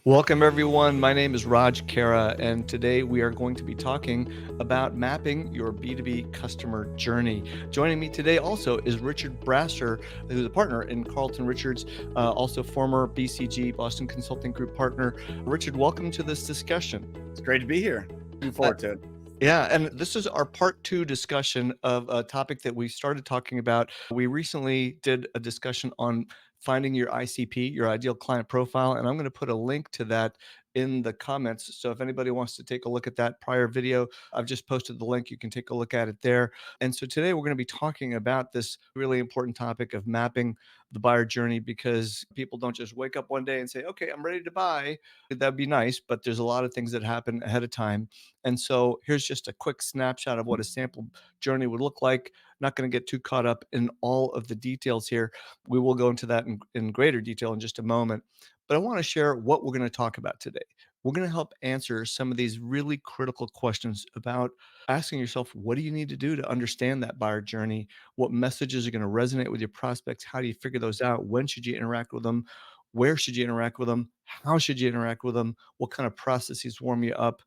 Welcome, everyone. My name is Raj Khera, and today we are going to be talking about mapping your B2B customer journey. Joining me today also is Richard Brasser, who's a partner in Carlton Richards, also former BCG, Boston Consulting Group partner. Richard, welcome to this discussion. It's great to be here. Looking forward to it. Yeah, and this is our part 2 discussion of a topic that we started talking about. We recently did a discussion on finding your ICP, your ideal client profile, and I'm going to put a link to that in the comments. So if anybody wants to take a look at that prior video, I've just posted the link. You can take a look at it there. And so today we're going to be talking about this really important topic of mapping the buyer journey, because people don't just wake up one day and say, okay, I'm ready to buy. That'd be nice, but there's a lot of things that happen ahead of time. And so here's just a quick snapshot of what a sample journey would look like. Not going to get too caught up in all of the details here. We will go into that in greater detail in just a moment. But I want to share what we're going to talk about today. We're going to help answer some of these really critical questions about asking yourself, what do you need to do to understand that buyer journey? What messages are going to resonate with your prospects? How do you figure those out? When should you interact with them? Where should you interact with them? How should you interact with them? What kind of processes warm you up?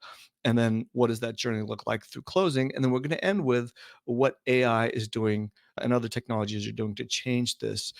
And then what does that journey look like through closing? And then we're going to end with what AI is doing and other technologies are doing to change this,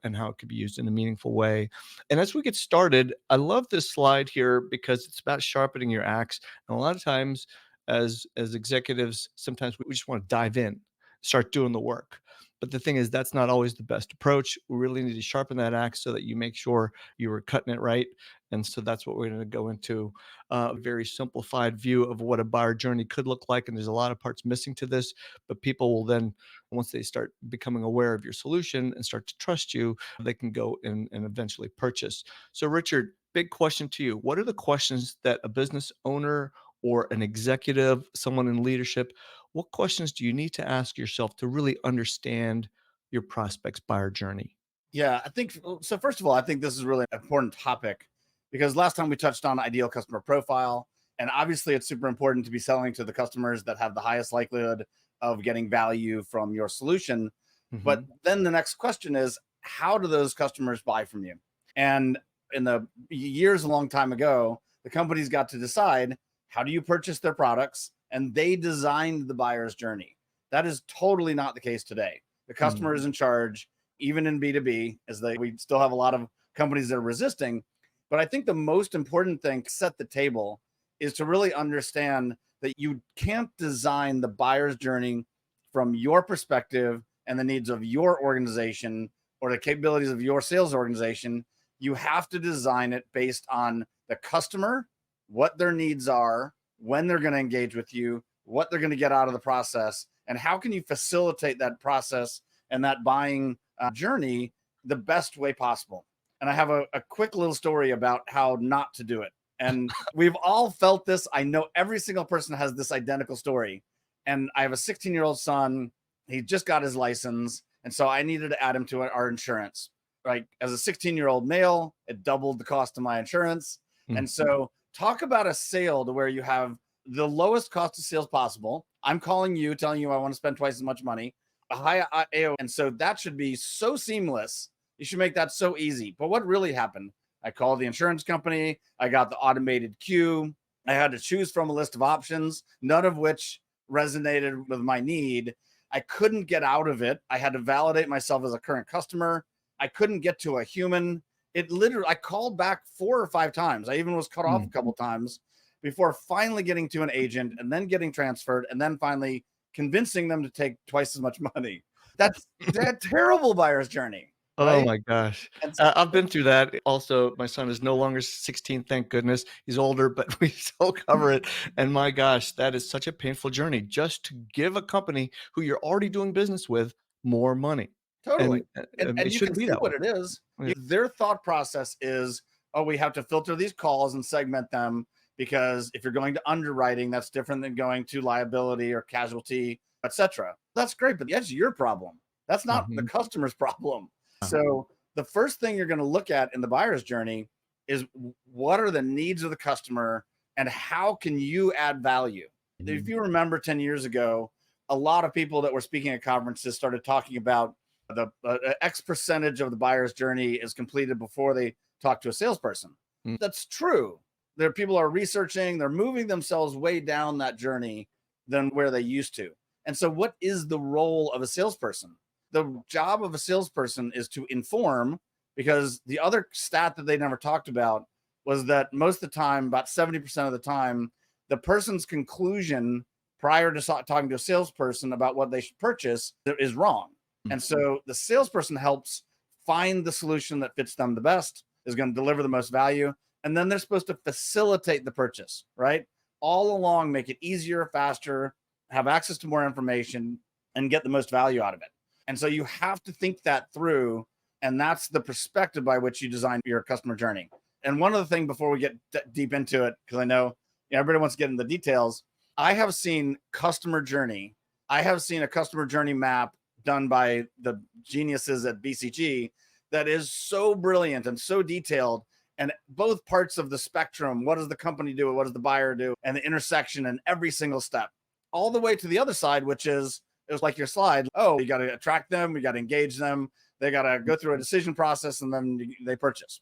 and how it could be used in a meaningful way. And as we get started, I love this slide here because it's about sharpening your axe. And a lot of times as executives, sometimes we just want to dive in, start doing the work. But the thing is, that's not always the best approach. We really need to sharpen that axe so that you make sure you were cutting it right. And so that's what we're going to go into, a very simplified view of what a buyer journey could look like. And there's a lot of parts missing to this, but people will then, once they start becoming aware of your solution and start to trust you, they can go and eventually purchase. So Richard, big question to you. What are the questions that a business owner or an executive, someone in leadership, what questions do you need to ask yourself to really understand your prospect's buyer journey? Yeah, I think so. First of all, I think this is really an important topic because last time we touched on ideal customer profile, and obviously it's super important to be selling to the customers that have the highest likelihood of getting value from your solution. But Mhm. then the next question is, how do those customers buy from you? And in the years, a long time ago, the companies got to decide, how do you purchase their products? And they designed the buyer's journey. That is totally not the case today. The Mm. customer is in charge, even in B2B, we still have a lot of companies that are resisting. But I think the most important thing to set the table is to really understand that you can't design the buyer's journey from your perspective and the needs of your organization or the capabilities of your sales organization. You have to design it based on the customer, what their needs are, when they're going to engage with you, what they're going to get out of the process, and how can you facilitate that process and that buying journey the best way possible. And I have a quick little story about how not to do it. And we've all felt this. I know every single person has this identical story. And I have a 16-year-old son. He just got his license. And so I needed to add him to our insurance. Like, as a 16-year-old male, it doubled the cost of my insurance. Mm. And so talk about a sale to where you have the lowest cost of sales possible. I'm calling you, telling you I want to spend twice as much money, a high AO. And so that should be so seamless. You should make that so easy. But what really happened? I called the insurance company. I got the automated queue. I had to choose from a list of options, none of which resonated with my need. I couldn't get out of it. I had to validate myself as a current customer. I couldn't get to a human. It literally, I called back 4 or 5 times. I even was cut off a couple times before finally getting to an agent and then getting transferred and then finally convincing them to take twice as much money. That's that terrible buyer's journey, Oh right? my gosh. And I've been through that. Also, my son is no longer 16, thank goodness. He's older, but we still cover it. And my gosh, that is such a painful journey just to give a company who you're already doing business with more money. totally. And And it you can shouldn't be see that way. what it is. Yeah. Their thought process is, oh, we have to filter these calls and segment them because if you're going to underwriting, that's different than going to liability or casualty, etc. That's great, but that's your problem. That's not the Mhm. customer's problem. Uh, So the first thing you're going to look at in the buyer's journey is, what are the needs of the customer and how can you add value? If Mhm. you remember 10 years ago, a lot of people that were speaking at conferences started talking about the X percentage of the buyer's journey is completed before they talk to a salesperson. That's true. There people are researching, they're moving themselves way down that journey than where they used to. And so what is the role of a salesperson? The job of a salesperson is to inform, because the other stat that they never talked about was that most of the time, about 70% of the time, the person's conclusion prior to talking to a salesperson about what they should purchase is wrong. And so the salesperson helps find the solution that fits them the best, is going to deliver the most value. And then they're supposed to facilitate the purchase, right? All along, make it easier, faster, have access to more information, and get the most value out of it. And so you have to think that through. And that's the perspective by which you design your customer journey. And one other thing before we get deep into it, because I know everybody wants to get into the details, I have seen customer journey. I have seen a customer journey map done by the geniuses at BCG that is so brilliant and so detailed, and both parts of the spectrum. What does the company do? What does the buyer do? And the intersection and every single step, all the way to the other side, which is, it was like your slide. Oh, you got to attract them. You got to engage them. They got to go through a decision process, and then they purchase.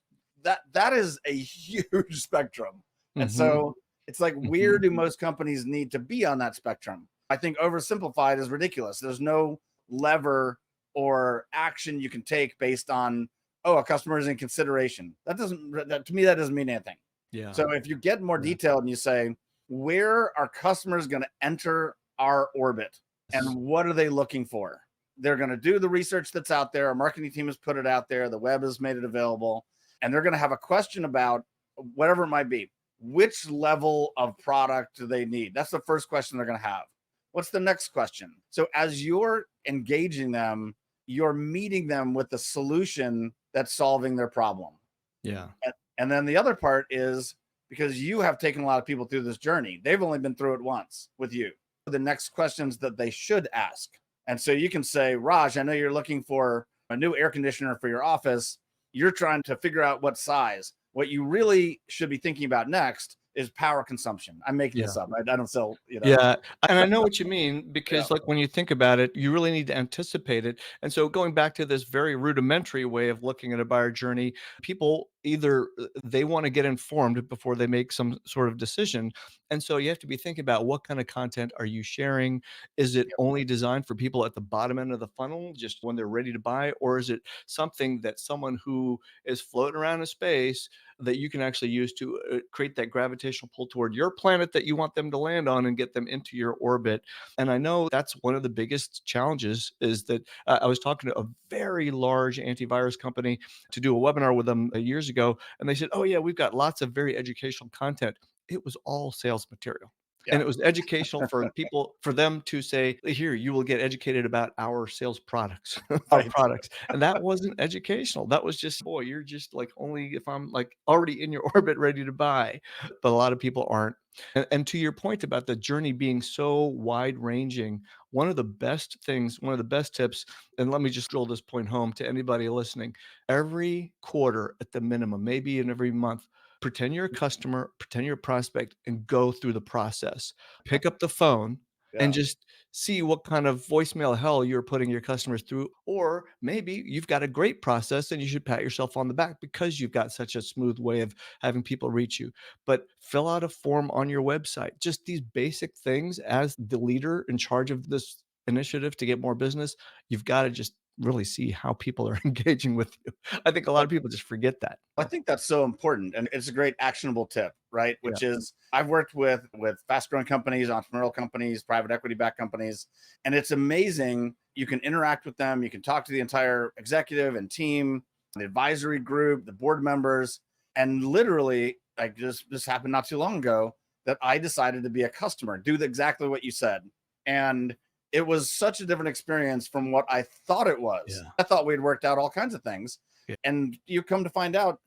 That is a huge spectrum. And so it's like, where do most companies need to be on that spectrum? I think oversimplified is ridiculous. There's no lever or action you can take based on, oh, a customer is in consideration. To me, that doesn't mean anything. Yeah. So if you get more detailed and you say, where are customers going to enter our orbit and what are they looking for? They're going to do the research that's out there. Our marketing team has put it out there. The web has made it available. And they're going to have a question about whatever it might be. Which level of product do they need? That's the first question they're going to have. What's the next question? So as you're engaging them, you're meeting them with the solution that's solving their problem. Yeah. And then the other part is, because you have taken a lot of people through this journey, they've only been through it once with you. The next questions that they should ask. And so you can say, Raj, I know you're looking for a new air conditioner for your office. You're trying to figure out what size. What you really should be thinking about next is power consumption. I'm making this up. I don't sell, Yeah. And I know what you mean, because Yeah. like when you think about it, you really need to anticipate it. And so going back to this very rudimentary way of looking at a buyer journey, people either they want to get informed before they make some sort of decision. And so you have to be thinking about, what kind of content are you sharing? Is it only designed for people at the bottom end of the funnel, just when they're ready to buy? Or is it something that someone who is floating around in space that you can actually use to create that gravitational pull toward your planet that you want them to land on and get them into your orbit? And I know that's one of the biggest challenges, is that I was talking to a very large antivirus company to do a webinar with them years ago. And they said, oh, yeah, we've got lots of very educational content. It was all sales material. And Yeah. it was educational for people, for them to say, here, you will get educated about our sales products, our Right. products. And that wasn't educational. That was just, boy, you're just like, only if I'm like already in your orbit ready to buy. But a lot of people aren't. And to your point about the journey being so wide ranging, one of the best things, one of the best tips, and let me just drill this point home to anybody listening, every quarter at the minimum, maybe in every month, pretend you're a customer, pretend you're a prospect, and go through the process. Pick up the phone and Yeah. just see what kind of voicemail hell you're putting your customers through. Or maybe you've got a great process and you should pat yourself on the back because you've got such a smooth way of having people reach you. But fill out a form on your website. Just these basic things, as the leader in charge of this initiative to get more business, you've got to just really see how people are engaging with you. I think a lot of people just forget that. I think that's so important, and it's a great actionable tip, right? Yeah. Which is, I've worked with fast-growing companies, entrepreneurial companies, private equity-backed companies, and it's amazing. You can interact with them, you can talk to the entire executive and team, the advisory group, the board members, and literally, like this happened not too long ago, that I decided to be a customer, do exactly what you said, and it was such a different experience from what I thought it was. Yeah. I thought we'd worked out all kinds of things, and you come to find out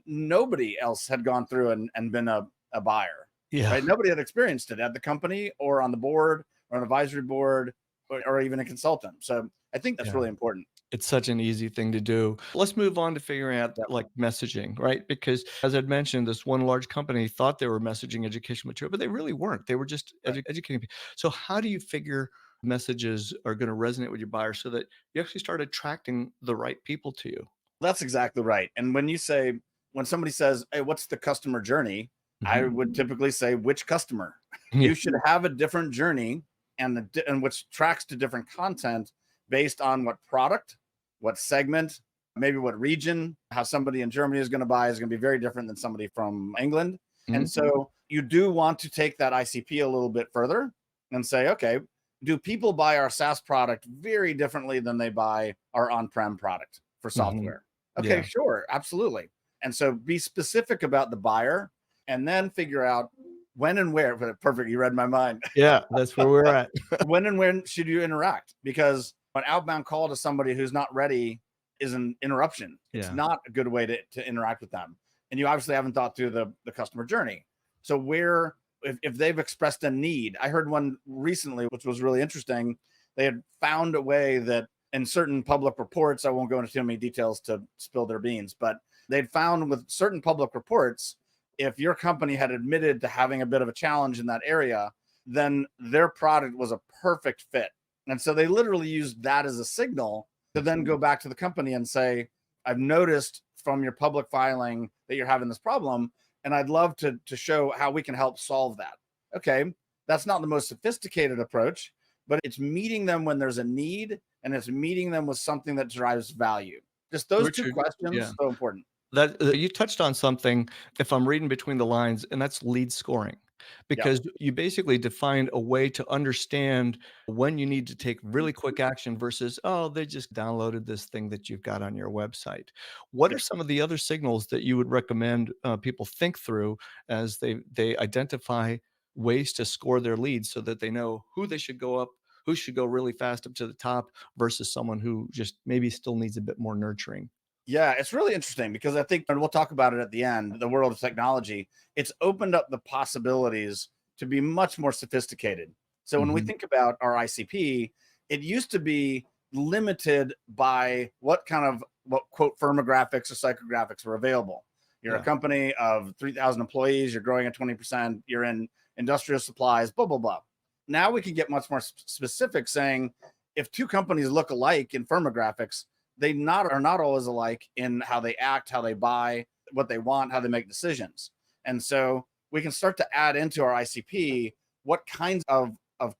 nobody else had gone through and been a buyer. Yeah. Right? Nobody had experienced it at the company or on the board or an advisory board or even a consultant. So I think that's Yeah. really important. It's such an easy thing to do. Let's move on to figuring out Yeah. like messaging, right? Because as I'd mentioned, this one large company thought they were messaging education material, but they really weren't. They were just Right. educating people. So how do you figure messages are going to resonate with your buyer so that you actually start attracting the right people to you? That's exactly right. And when you say when somebody says, hey, what's the customer journey? I Mhm. would typically say, which customer? Yeah. You should have a different journey and which tracks to different content based on what product, what segment, maybe what region. How somebody in Germany is going to buy is going to be very different than somebody from England. And Mhm. so you do want to take that ICP a little bit further and say, okay, do people buy our SaaS product very differently than they buy our on-prem product for Mhm. software? Okay, Yeah. sure, absolutely. And so be specific about the buyer and then figure out when and where. Perfect, you read my mind. Yeah, that's where we're at. When and when should you interact? Because an outbound call to somebody who's not ready is an interruption. It's Yeah. not a good way to interact with them. And you obviously haven't thought through the customer journey. So where if they've expressed a need, I heard one recently, which was really interesting. They had found a way that in certain public reports, I won't go into too many details to spill their beans, but they'd found with certain public reports, if your company had admitted to having a bit of a challenge in that area, then their product was a perfect fit. And so they literally used that as a signal to then go back to the company and say, I've noticed from your public filing that you're having this problem, and I'd love to show how we can help solve that. Okay, that's not the most sophisticated approach, but it's meeting them when there's a need and it's meeting them with something that drives value. Just those two Richard, yeah. questions, so important. That you touched on something, if I'm reading between the lines, and that's lead scoring. Yep. Because you basically defined a way to understand when you need to take really quick action versus, oh, they just downloaded this thing that you've got on your website. What are Yep. some of the other signals that you would recommend people think through as they identify ways to score their leads so that they know who they should go up, who should go really fast up to the top versus someone who just maybe still needs a bit more nurturing? Yeah, it's really interesting because I think, and we'll talk about it at the end, the world of technology, it's opened up the possibilities to be much more sophisticated. So when we Mhm. think about our ICP, it used to be limited by what kind of what quote firmographics or psychographics were available. You're a Yeah. company of 3,000 employees, you're growing at 20%, you're in industrial supplies, blah, blah, blah. Now we can get much more specific saying if two companies look alike in firmographics, they not are not always alike in how they act, how they buy, what they want, how they make decisions. And so we can start to add into our ICP what kinds of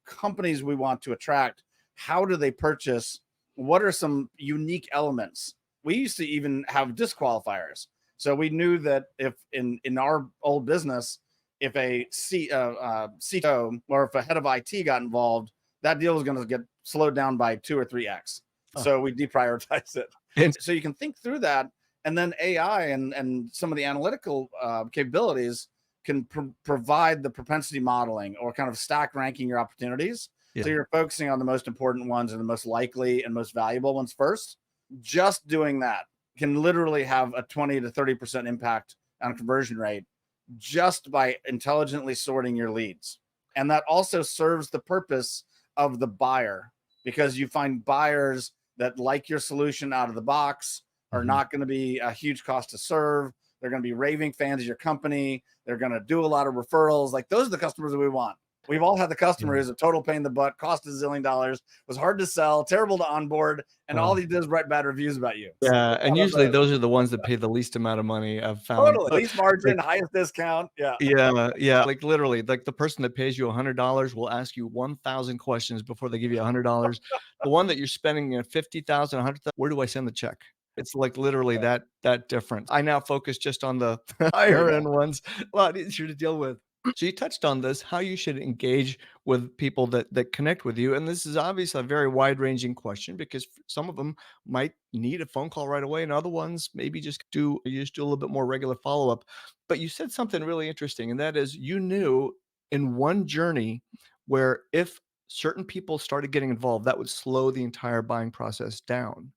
companies we want to attract, how do they purchase, what are some unique elements. We used to even have disqualifiers. So we knew that if in our old business, if a CTO or if a head of IT got involved, that deal was going to get slowed down by 2 or 3x. Huh. So we deprioritize it. And So you can think through that, and then AI and some of the analytical capabilities can provide the propensity modeling or kind of stack ranking your opportunities. So yeah. you're focusing on the most important ones and the most likely and most valuable ones first. Just doing that can literally have a 20 to 30% impact on conversion rate just by intelligently sorting your leads. And that also serves the purpose of the buyer because you find buyers that like your solution out of the box are Mhm. not going to be a huge cost to serve. They're going to be raving fans of your company. They're going to do a lot of referrals. Like those are the customers that we want. We've all had the customer Yeah. who's a total pain in the butt, cost a zillion dollars, was hard to sell, terrible to onboard, and all Well, he does is write bad reviews about you. So yeah, that's and kind of usually those are the ones that pay the least amount of money I've found. totally least margin, Like highest discount. Yeah. yeah, yeah, like literally, like the person that pays you $100 will ask you 1,000 questions before they give you $100. The one that you're spending, 50,000, 100,000, where do I send the check? It's like literally Yeah. that difference. I now focus just on the There you higher go. end ones, a lot easier to deal with. So you touched on this, how you should engage with people that connect with you, and this is obviously a very wide-ranging question because some of them might need a phone call right away, and other ones maybe just do a little bit more regular follow-up. But you said something really interesting, and that is you knew in one journey where if certain people started getting involved, that would slow the entire buying process down.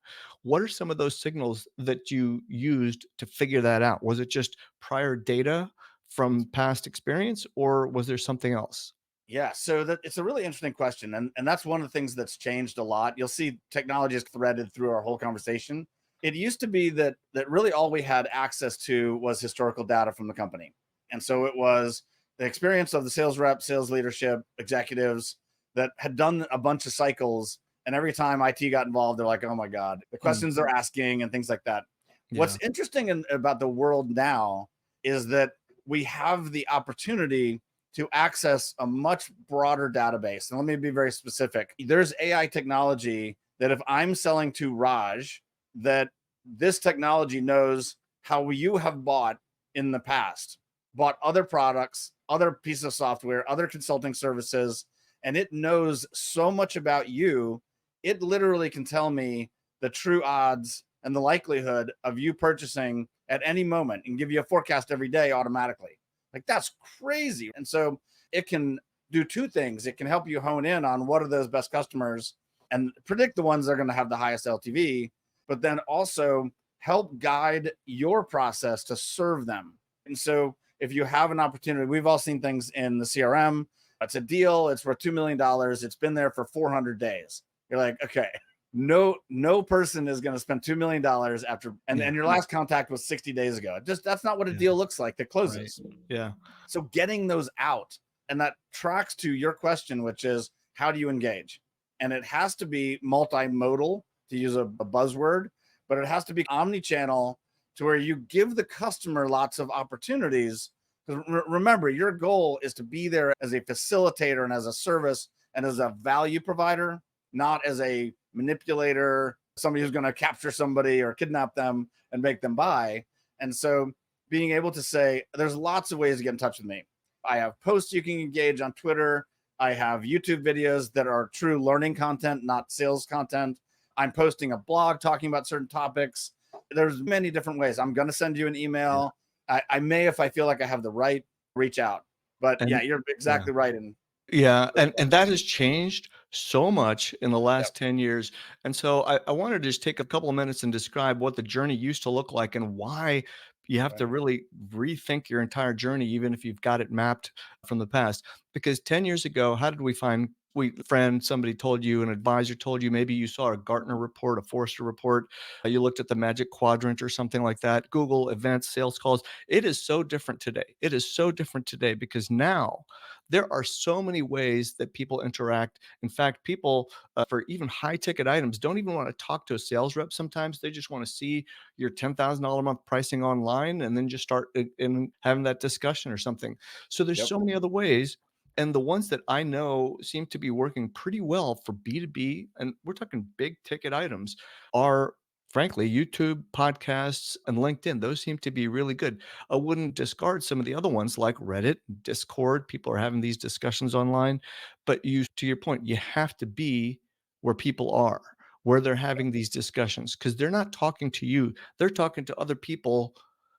What are some of those signals that you used to figure that out? Was it just prior data from past experience, or was there something else? Yeah, so that it's a really interesting question, and that's one of the things that's changed a lot. You'll see technology is threaded through our whole conversation. It used to be that really all we had access to was historical data from the company, and so it was the experience of the sales rep, sales leadership, executives that had done a bunch of cycles, and every time IT got involved, they're like, "Oh my god, the Mm, questions they're asking and things like that." What's Yeah. interesting about the world now is that we have the opportunity to access a much broader database. And let me be very specific. There's AI technology that if I'm selling to Raj, that this technology knows how you have bought in the past, bought other products, other pieces of software, other consulting services, and it knows so much about you. It literally can tell me the true odds and the likelihood of you purchasing at any moment and give you a forecast every day automatically. Like, that's crazy. And so it can do two things. It can help you hone in on what are those best customers and predict the ones that are going to have the highest LTV, but then also help guide your process to serve them. And so if you have an opportunity, we've all seen things in the CRM. It's a deal, it's worth $2 million. It's been there for 400 days. You're like, okay, no person is going to spend $2 million after, Yeah. and your last contact was 60 days ago. Just, that's not what a Yeah. deal looks like that Right. closes. Yeah. So getting those out, and that tracks to your question, which is how do you engage? And it has to be multimodal, to use a buzzword, but it has to be omni-channel to where you give the customer lots of opportunities. Remember, your goal is to be there as a facilitator and as a service and as a value provider, not as a manipulator, somebody who's going to capture somebody or kidnap them and make them buy. And so being able to say, there's lots of ways to get in touch with me. I have posts you can engage on Twitter. I have YouTube videos that are true learning content, not sales content. I'm posting a blog talking about certain topics. There's many different ways. I'm going to send you an email. I may, if I feel like I have the right, reach out. But And yeah, you're yeah. exactly right. And Yeah, and that has changed so much in the yep, last 10 years. And so I wanted to just take a couple of minutes and describe what the journey used to look like and why you have to right. really rethink your entire journey, even if you've got it mapped from the past. Because 10 years ago, how did we find friend, somebody told you, an advisor told you, maybe you saw a Gartner report, a Forrester report, you looked at the Magic Quadrant or something like that, Google events, sales calls. It is so different today. It is so different today because now there are so many ways that people interact. In fact, people for even high ticket items don't even want to talk to a sales rep sometimes. They just want to see your $10,000 a month pricing online and then just start in having that discussion or something. So there's Yep. so many other ways. And the ones that I know seem to be working pretty well for B2B, and we're talking big ticket items, are frankly YouTube, podcasts, and LinkedIn. Those seem to be really good. I wouldn't discard some of the other ones like Reddit, Discord. People are having these discussions online. But to your point, you have to be where people are, where they're having these discussions, because they're not talking to you. They're talking to other people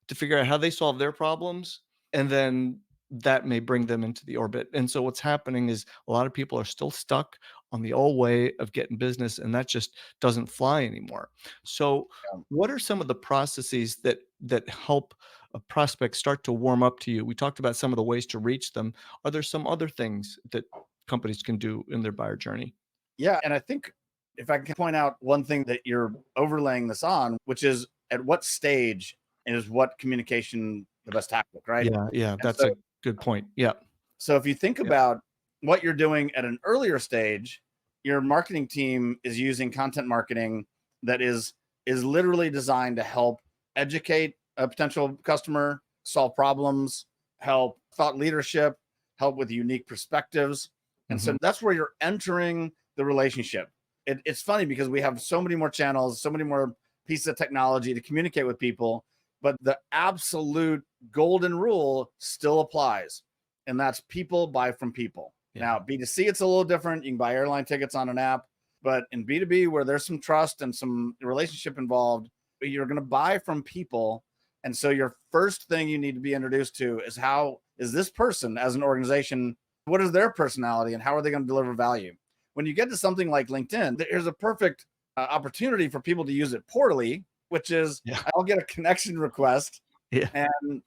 to figure out how they solve their problems. And then that may bring them into the orbit. And so what's happening is a lot of people are still stuck on the old way of getting business, and that just doesn't fly anymore. So Yeah. what are some of the processes that help a prospect start to warm up to you? We talked about some of the ways to reach them. Are there some other things that companies can do in their buyer journey? Yeah. And I think if I can point out one thing that you're overlaying this on, which is at what stage is what communication the best tactic, right? Yeah, yeah, And that's so a good point. Yeah, if you think yeah, about what you're doing at an earlier stage, your marketing team is using content marketing that is literally designed to help educate a potential customer, solve problems, help thought leadership, help with unique perspectives. And so mhm, that's where you're entering the relationship. It's funny because we have so many more channels, so many more pieces of technology to communicate with people, but the absolute golden rule still applies, and that's people buy from people. yeah, Now, B2C, it's a little different. You can buy airline tickets on an app, but in B2B, where there's some trust and some relationship involved, you're going to buy from people. And so your first thing you need to be introduced to is how is this person as an organization, what is their personality and how are they going to deliver value? When you get to something like LinkedIn, there's a perfect opportunity for people to use it poorly, which is yeah, I'll get a connection request yeah. and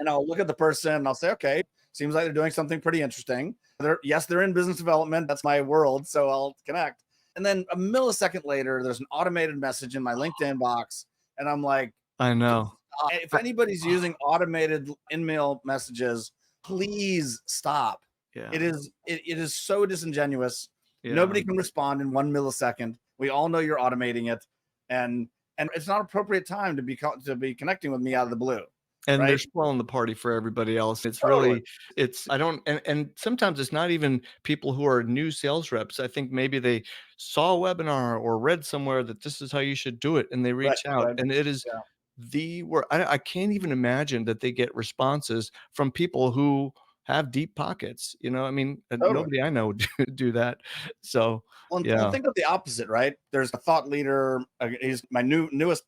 I'll look at the person and I'll say, okay, seems like they're doing something pretty interesting. They're in business development. That's my world. So I'll connect. And then a millisecond later, there's an automated message in my LinkedIn box. And I'm like, I know. if I anybody's using automated in-mail messages, please stop. yeah, It is so disingenuous. yeah, Nobody can respond in 1 millisecond. We all know you're automating it. And And it's not appropriate time to be connecting with me out of the blue, And they're right? spoiling the party for everybody else. It's Totally. really it's I don't and sometimes it's not even people who are new sales reps. I think maybe they saw a webinar or read somewhere that this is how you should do it, and they Right. reach out, Right. and it is Yeah. the where I can't even imagine that they get responses from people who have deep pockets, I mean, Totally. nobody I know do that. So, Well, yeah. think of the opposite, right? There's a thought leader. He's my newest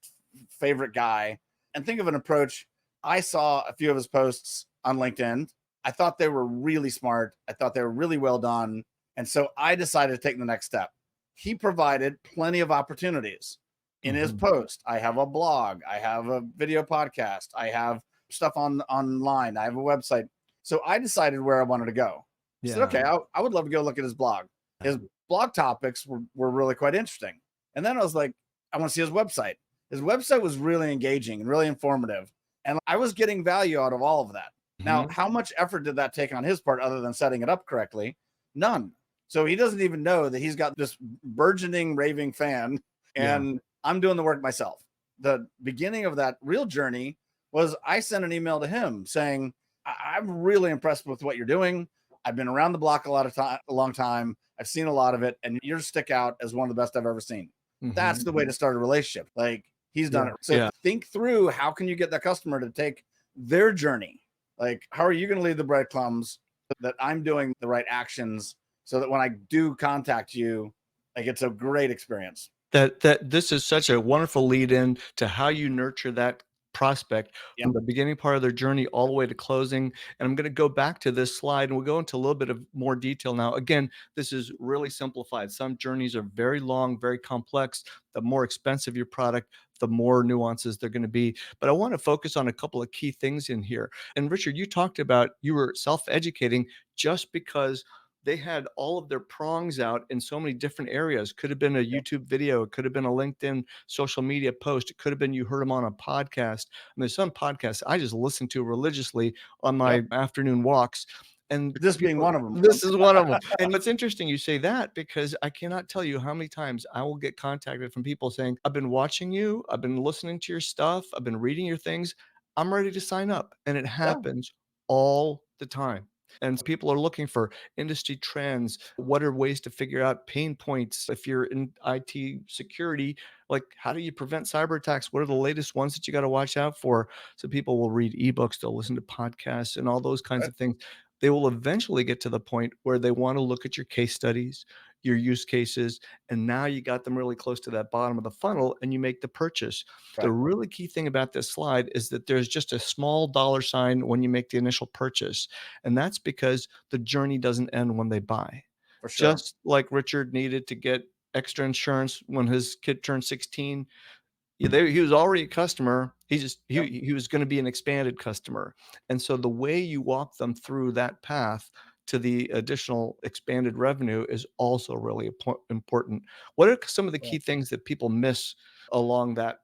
favorite guy. And think of an approach. I saw a few of his posts on LinkedIn. I thought they were really smart. I thought they were really well done. And so I decided to take the next step. He provided plenty of opportunities in his Mhm. post. I have a blog. I have a video podcast. I have stuff online. I have a website. So I decided where I wanted to go. I said, Yeah. okay, I would love to go look at his blog. His blog topics were really quite interesting. And then I was like, I want to see his website. His website was really engaging and really informative. And I was getting value out of all of that. Now, Mhm. how much effort did that take on his part other than setting it up correctly? None. So he doesn't even know that he's got this burgeoning raving fan, Yeah. and I'm doing the work myself. The beginning of that real journey was I sent an email to him saying, I'm really impressed with what you're doing. I've been around the block a long time. I've seen a lot of it, and you stick out as one of the best I've ever seen. That's Mhm. the way to start a relationship. Like he's done Yeah. it. So Yeah. think through, how can you get that customer to take their journey? Like, how are you going to leave the breadcrumbs that I'm doing the right actions so that when I do contact you, like it's a great experience. That this is such a wonderful lead in to how you nurture that prospect Yep. from the beginning part of their journey all the way to closing. And I'm going to go back to this slide and we'll go into a little bit of more detail now. Again, this is really simplified. Some journeys are very long, very complex. The more expensive your product, the more nuances they're going to be. But I want to focus on a couple of key things in here. And Richard, you talked about you were self-educating just because they had all of their prongs out in so many different areas. Could have been a Yep. YouTube video, it could have been a LinkedIn social media post, it could have been you heard them on a podcast. And there's some podcasts I just listen to religiously on Yep. my afternoon walks. And This being people, one of them. this is one of them. And it's interesting you say that because I cannot tell you how many times I will get contacted from people saying, I've been watching you, I've been listening to your stuff, I've been reading your things, I'm ready to sign up. And it Yeah. happens all the time. And people are looking for industry trends. What are ways to figure out pain points? If you're in IT security, like how do you prevent cyber attacks? What are the latest ones that you got to watch out for? So people will read ebooks, they'll listen to podcasts and all those kinds Right. of things. They will eventually get to the point where they want to look at your case studies, your use cases, and now you got them really close to that bottom of the funnel and you make the purchase. The Right. really key thing about this slide is that there's just a small dollar sign when you make the initial purchase. And that's because the journey doesn't end when they buy. For sure. Just like Richard needed to get extra insurance when his kid turned 16, yeah, he was already a customer. He just Yep. he was gonna be an expanded customer. And so the way you walk them through that path to the additional expanded revenue is also really important. What are some of the Yeah. key things that people miss along that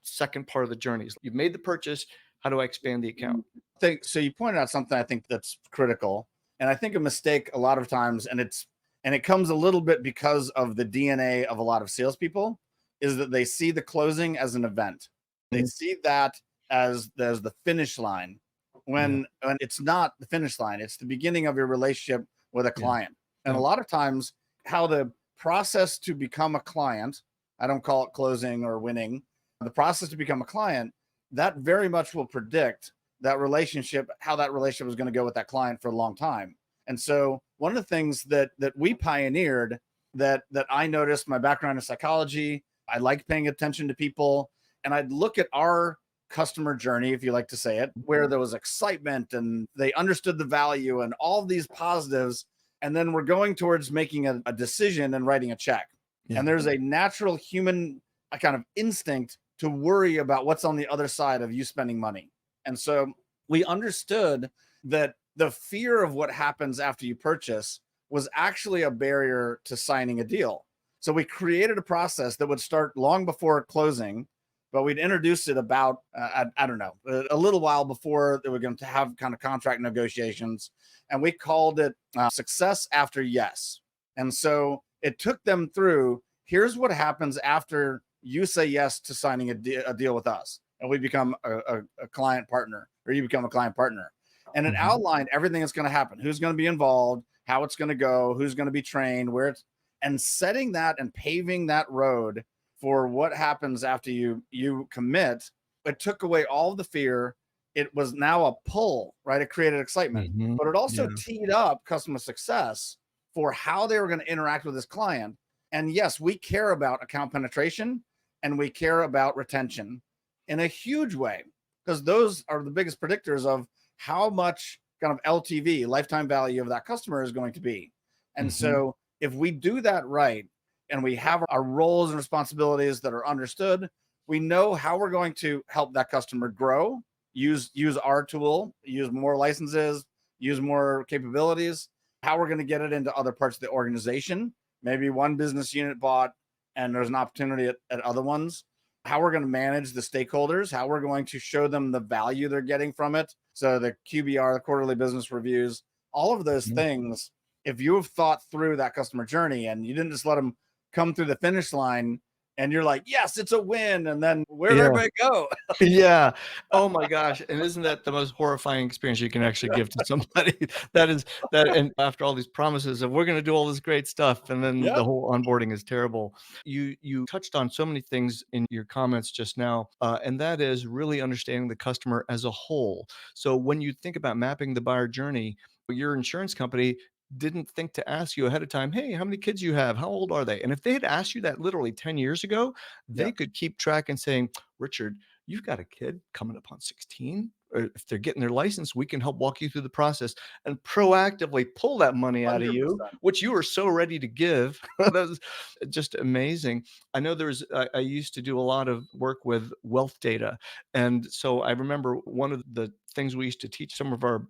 second part of the journey? You've made the purchase, how do I expand the account? Think so. You pointed out something I think that's critical, and I think a mistake a lot of times, and it comes a little bit because of the DNA of a lot of salespeople, is that they see the closing as an event. They Mhm. see that as there's the finish line, Yeah, when it's not the finish line. It's the beginning of your relationship with a yeah, client, and a yeah, lot of times, how the process to become a client, I don't call it closing or winning, the process to become a client, that very much will predict that relationship, how that relationship is going to go with that client for a long time. And so one of the things that we pioneered, that I noticed, my background in psychology, I like paying attention to people, and I'd look at our customer journey, if you like to say it, where there was excitement and they understood the value and all these positives. And then we're going towards making a decision and writing a check. yeah, And there's a natural human, a kind of instinct to worry about what's on the other side of you spending money. And so we understood that the fear of what happens after you purchase was actually a barrier to signing a deal. So we created a process that would start long before closing, but we'd introduced it about, I don't know, a little while before they were going to have kind of contract negotiations. And we called it success after yes. And so it took them through, here's what happens after you say yes to signing a deal with us, and we become a client partner, or you become a client partner. And it Mhm. outlined everything that's going to happen, who's going to be involved, how it's going to go, who's going to be trained, where it's, and setting that and paving that road for what happens after you commit. It took away all the fear. It was now a pull, right? It created excitement, Mhm. but it also Yeah. teed up customer success for how they were going to interact with this client. And yes, we care about account penetration and we care about retention in a huge way, because those are the biggest predictors of how much kind of LTV, lifetime value of that customer, is going to be. And Mhm. so if we do that right, and we have our roles and responsibilities that are understood, we know how we're going to help that customer grow, use our tool, use more licenses, use more capabilities, how we're going to get it into other parts of the organization. Maybe one business unit bought and there's an opportunity at other ones. How we're going to manage the stakeholders, how we're going to show them the value they're getting from it. So the QBR, the quarterly business reviews, all of those Mhm. things, if you have thought through that customer journey and you didn't just let them come through the finish line and you're like, yes, it's a win. And then where'd Yeah. everybody go? Yeah. Oh my gosh, and isn't that the most horrifying experience you can actually give to somebody? That is that, and after all these promises of, "We're gonna do all this great stuff," and then Yeah. the whole onboarding is terrible. You touched on so many things in your comments just now, and that is really understanding the customer as a whole. So when you think about mapping the buyer journey, your insurance company didn't think to ask you ahead of time, "Hey, how many kids you have? How old are they?" And if they had asked you that literally 10 years ago, Yeah. they could keep track and saying, "Richard, you've got a kid coming up on 16, or if they're getting their license, we can help walk you through the process and proactively pull that money out of you, 100%. which you are so ready to give." That was just amazing. I know I used to do a lot of work with wealth data. And so I remember one of the things we used to teach some of our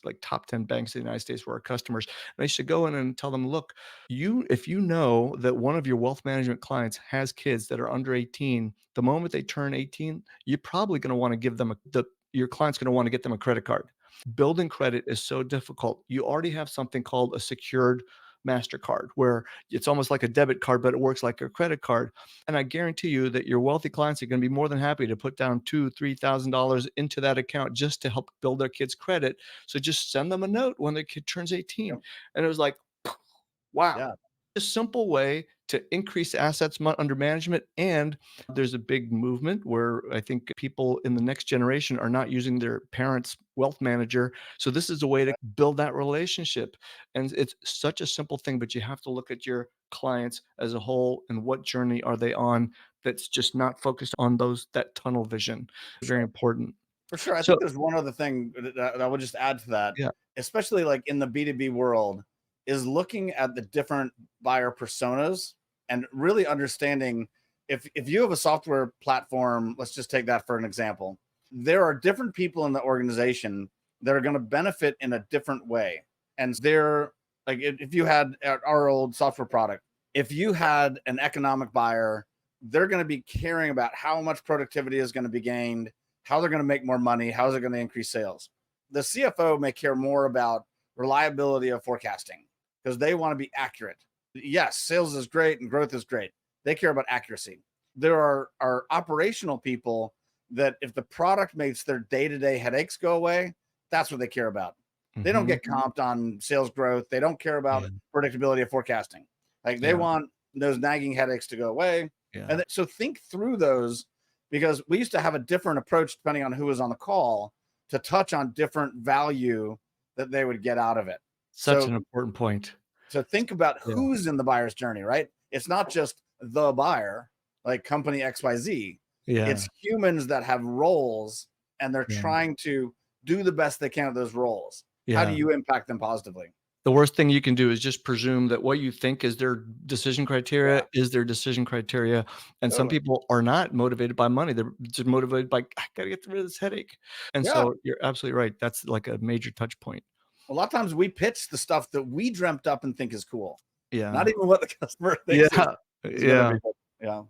like top 10 banks in the United States were our customers. And I used to go in and tell them, look, if you know that one of your wealth management clients has kids that are under 18, the moment they turn 18, you're probably going to want to give them your client's going to want to get them a credit card. Building credit is so difficult. You already have something called a secured MasterCard, where it's almost like a debit card, but it works like a credit card. And I guarantee you that your wealthy clients are going to be more than happy to put down $2,000, $3,000 into that account just to help build their kids' credit. So just send them a note when their kid turns 18. Yep. And it was like, wow, Yeah. a simple way to increase assets under management. And there's a big movement where I think people in the next generation are not using their parents' wealth manager. So this is a way to build that relationship. And it's such a simple thing, but you have to look at your clients as a whole and what journey are they on, that's just not focused on that tunnel vision. Very Sure. important. For sure. I So think there's one other thing that I would just add to that, yeah. especially like in the B2B world, is looking at the different buyer personas and really understanding if you have a software platform, let's just take that for an example. There are different people in the organization that are going to benefit in a different way. And they're like, if you had our old software product, if you had an economic buyer, they're going to be caring about how much productivity is going to be gained, how they're going to make more money, how is it going to increase sales. The CFO may care more about reliability of forecasting because they want to be accurate. Yes, sales is great and growth is great. They care about accuracy. There are operational people that if the product makes their day-to-day headaches go away, that's what they care about. They don't Mhm. get comped on sales growth. They don't care about Yeah. predictability of forecasting. Like they Yeah. want those nagging headaches to go away. Yeah. And so think through those, because we used to have a different approach depending on who was on the call to touch on different value that they would get out of it. Such So an important point. think about Yeah. who's in the buyer's journey, right? It's not just the buyer, like company XYZ. Yeah. It's humans that have roles and they're Yeah. trying to do the best they can at those roles. How do Yeah. you impact them positively? The worst thing you can do is just presume that what you think is their decision Yeah, criteria is their decision criteria, and some totally. people are not motivated by money, they're just motivated by, "I gotta get rid of this headache," and Yeah. so you're absolutely right, that's like a major touch point. A lot of times we pitch the stuff that we dreamt up and think is cool, not Yeah. even what the customer thinks Yeah. is going to be Yeah. good. Yeah.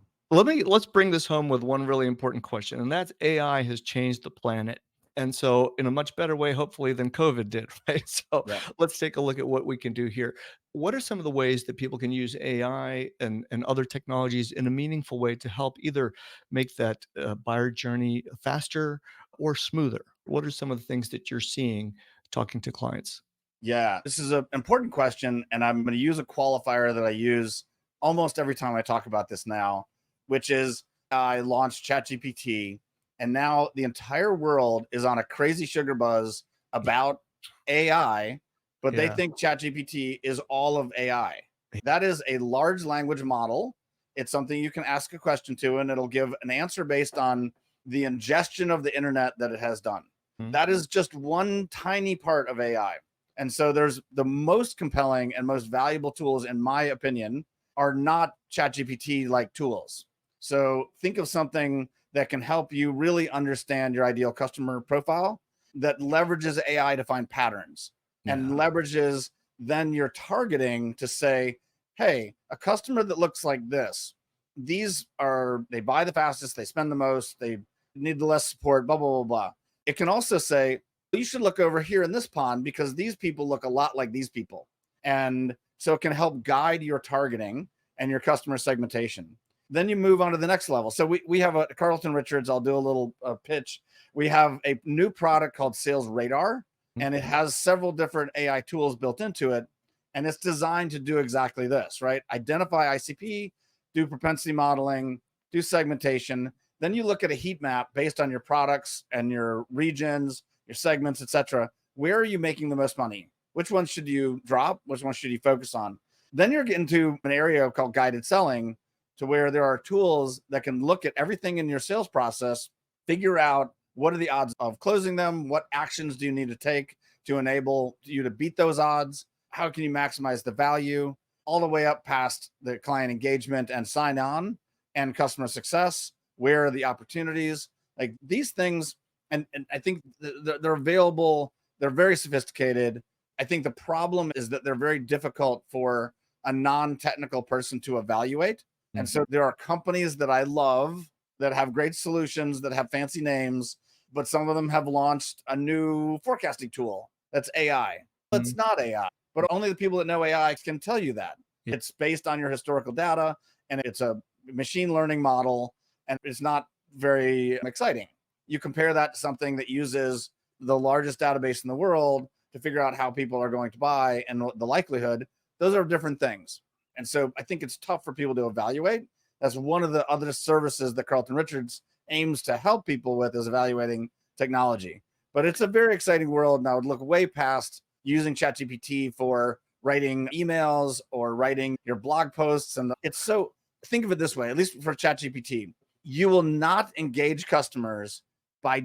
Let's bring this home with one really important question, and that's AI has changed the planet. And so in a much better way, hopefully, than COVID did, right? So Yeah. let's take a look at what we can do here. What are some of the ways that people can use AI and other technologies in a meaningful way to help either make that buyer journey faster or smoother? What are some of the things that you're seeing talking to clients? Yeah, this is an important question, and I'm going to use a qualifier that I use almost every time I talk about this now, which is I launched ChatGPT, and now the entire world is on a crazy sugar buzz about AI, but they Yeah. think ChatGPT is all of AI. That is a large language model. It's something you can ask a question to, and it'll give an answer based on the ingestion of the internet that it has done. Mhm. That is just one tiny part of AI. And so there's the most compelling and most valuable tools, in my opinion, are not ChatGPT like tools. So think of something that can help you really understand your ideal customer profile that leverages AI to find patterns and Yeah. leverages then your targeting to say, hey, a customer that looks like this, these are, they buy the fastest, they spend the most, they need the less support, blah, blah, blah, blah. It can also say, you should look over here in this pond because these people look a lot like these people. And so it can help guide your targeting and your customer segmentation. Then you move on to the next level. So we have a Carlton Richards. I'll do a little pitch. We have a new product called Sales Radar, Mhm. and it has several different AI tools built into it. And it's designed to do exactly this, right? Identify ICP, do propensity modeling, do segmentation. Then you look at a heat map based on your products and your regions, your segments, etc. Where are you making the most money? Which ones should you drop? Which ones should you focus on? Then you're getting to an area called guided selling, to where there are tools that can look at everything in your sales process, figure out what are the odds of closing them, what actions do you need to take to enable you to beat those odds, how can you maximize the value, all the way up past the client engagement and sign on and customer success. Where are the opportunities? Like these things, and I think they're available. They're very sophisticated. I think the problem is that they're very difficult for a non-technical person to evaluate. And Mhm. so there are companies that I love that have great solutions that have fancy names, but some of them have launched a new forecasting tool that's AI. It's Mhm. not AI, but only the people that know AI can tell you that. Yeah. It's based on your historical data and it's a machine learning model, and it's not very exciting. You compare that to something that uses the largest database in the world to figure out how people are going to buy and the likelihood, those are different things. And so I think it's tough for people to evaluate. That's one of the other services that Carlton Richards aims to help people with, is evaluating technology. But it's a very exciting world. And I would look way past using ChatGPT for writing emails or writing your blog posts. And it's so, think of it this way, at least for ChatGPT, you will not engage customers by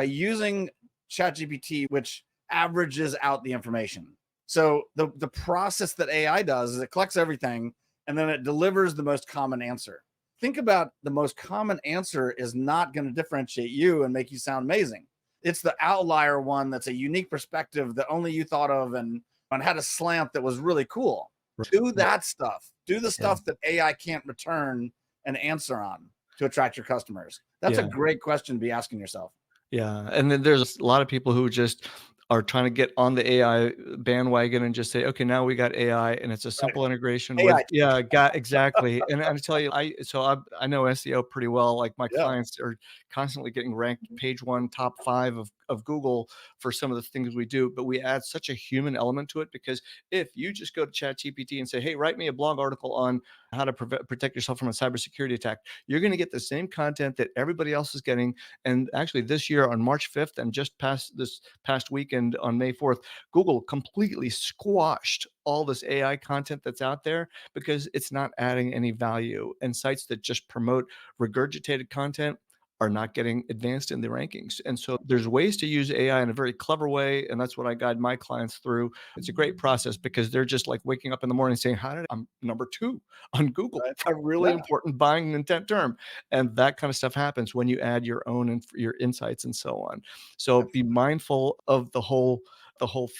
using ChatGPT, which averages out the information. So the process that AI does is it collects everything and then it delivers the most common answer. Think about the most common answer is not going to differentiate you and make you sound amazing. It's the outlier one that's a unique perspective that only you thought of and had a slant that was really cool. Right. Do Right. that stuff. Do the Yeah. stuff that AI can't return an answer on to attract your customers. That's a Yeah. great question to be asking yourself. Yeah, and then there's a lot of people who just are trying to get on the AI bandwagon and just say, "Okay, now we got AI," and it's a Right. simple integration with AI. yeah, got exactly, and I tell you, I know SEO pretty well, like, my Yeah. clients are constantly getting ranked page 1, top 5 of Google for some of the things we do, but we add such a human element to it because if you just go to ChatGPT and say, "Hey, write me a blog article on how to protect yourself from a cybersecurity attack," you're gonna get the same content that everybody else is getting, and actually this year on March 5th and just past this past weekend on May 4th, Google completely squashed all this AI content that's out there because it's not adding any value. And sites that just promote regurgitated content are not getting advanced in the rankings. And so there's ways to use AI in a very clever way. And that's what I guide my clients through. It's a great process because they're just like waking up in the morning saying, how did I'm number two on Google? Right. A really Yeah. important buying intent term. And that kind of stuff happens when you add your own and your insights and so on. So be mindful of the whole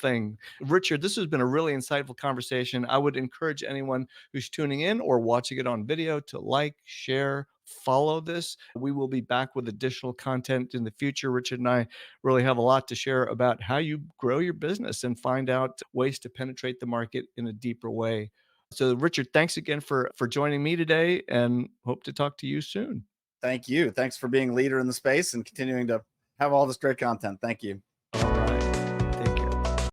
thing. Richard, this has been a really insightful conversation. I would encourage anyone who's tuning in or watching it on video to like, share, follow this. We will be back with additional content in the future. Richard and I really have a lot to share about how you grow your business and find out ways to penetrate the market in a deeper way. So, Richard, thanks again for joining me today, and hope to talk to you soon. Thank you. Thanks for being leader in the space and continuing to have all this great content. Thank you.